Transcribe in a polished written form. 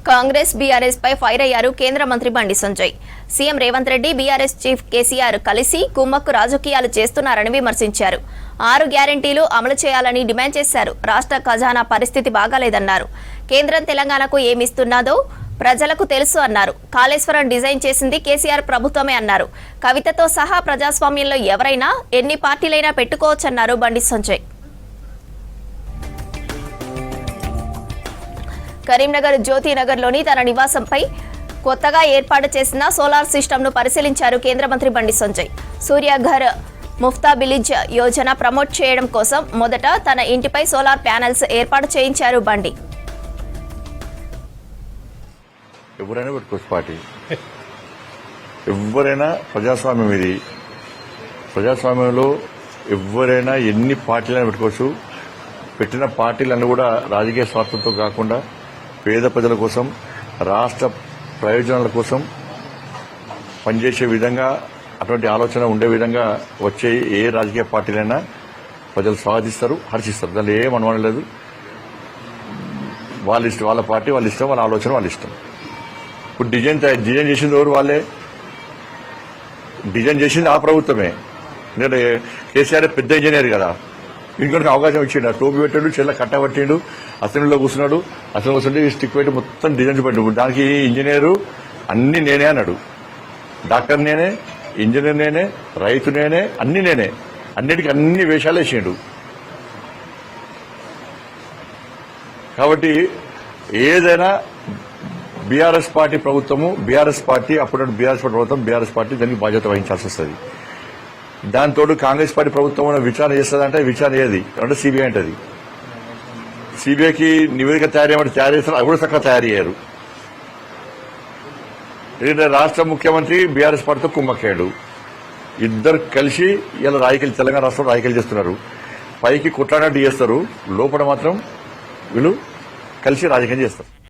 Congress BRS పై fire అయ్యారు కేంద్ర మంత్రి Bandi Sanjay. CM Revanth Reddy BRS chief KCR కలిసి కుమ్మక్కు రాజకీయాలు చేస్తున్నారని విమర్శించారు. 6 గ్యారెంటీలు అమలు చేయాలని డిమాండ్ చేశారు. రాష్ట్ర ఖజానా పరిస్థితి బాగాలేదన్నారు. కేంద్రం తెలంగాణకు ఏమిస్తున్నదో ప్రజలకు తెలుసు అన్నారు. కాళేశ్వరం డిజైన్ చేసింది కేసీఆర్ ప్రభుత్వమే అన్నారు. కవితతో సహా ప్రజాస్వామ్యంలో ఎవరైనా ఎన్ని పార్టీలైనా పెట్టుకోవచ్చన్నారు బండి సంజయ్. కరీంనగర్ జ్యోతినగర్లోని తన నివాసంపై కొత్తగా ఏర్పాటు చేసిన సోలార్ సిస్టమ్ను పరిశీలించారు కేంద్ర మంత్రి బండి సంజయ్. సూర్యఘర్ ముఫ్తాబిలిజ్ యోజన ప్రమోట్ చేయడం కోసం మొదట తన ఇంటిపై సోలార్ ప్యానెల్స్ ఏర్పాటు చేయించారు బండి. ఎవరైనా పెట్టుకోవచ్చు పార్టీ, ఎవరైనా ప్రజాస్వామ్యం ఇది. ప్రజాస్వామ్యంలో ఎవరైనా ఎన్ని పార్టీలైనా పెట్టుకోవచ్చు. పెట్టిన పార్టీలన్నీ కూడా రాజకీయ స్వార్థంతో కాకుండా పేద ప్రజల కోసం, రాష్ట్ర ప్రయోజనాల కోసం పనిచేసే విధంగా, అటువంటి ఆలోచన ఉండే విధంగా వచ్చే ఏ రాజకీయ పార్టీలైనా ప్రజలు స్వాగతిస్తారు, హర్షిస్తారు. దానిలో ఏం అనుమానం లేదు. వాళ్ళ ఇష్టం, వాళ్ళ పార్టీ వాళ్ళ ఇష్టం, వాళ్ళ ఆలోచన వాళ్ళ ఇష్టం. ఇప్పుడు డిజైన్ చేసింది ఎవరు? వాళ్ళే డిజైన్ చేసింది ఆ ప్రభుత్వమే. ఎందుకంటే కేసీఆర్ పెద్ద ఇంజనీర్ కదా, ఇంకొక అవకాశం ఇచ్చిండు. టోపీ పెట్టాడు, చెల్ల కట్టబట్టిండు, అసెంబ్లీలో కూర్చున్నాడు. అసెంబ్లీ కూర్చుంటే స్టిక్ పెట్టి మొత్తం డిజైన్స్ పెట్టాడు. దానికి ఇంజనీరు అన్ని నేనే అన్నాడు. డాక్టర్ నేనే, ఇంజనీర్ నేనే, రైతు నేనే, అన్ని నేనే. అన్నిటికీ అన్ని వేషాలు వేసిండు. కాబట్టి ఏదైనా బీఆర్ఎస్ పార్టీ ప్రభుత్వము, బీఆర్ఎస్ పార్టీ అప్పుడు బీఆర్ఎస్ పార్టీ ప్రభుత్వం, బీఆర్ఎస్ పార్టీ దానికి బాధ్యత వహించాల్సి వస్తుంది. దాంతో కాంగ్రెస్ పార్టీ ప్రభుత్వం విచారణ చేస్తుందంటే విచారణ ఏది అంటే సిబిఐ అంటది. సిబిఐకి నివేదిక తయారు చేస్తారు, అది కూడా చక్కగా తయారు చేయరు. ఎందుకంటే రాష్ట్ర ముఖ్యమంత్రి బీఆర్ఎస్ పార్టీతో కుమ్మక్కాడు. ఇద్దరు కలిసి ఇలా రాజకీయాలు, తెలంగాణ రాష్ట్రంలో రాజకీయాలు చేస్తున్నారు. పైకి కొట్లాడినట్టు చేస్తారు, లోపల మాత్రం వీళ్ళు కలిసి రాజకీయం చేస్తారు.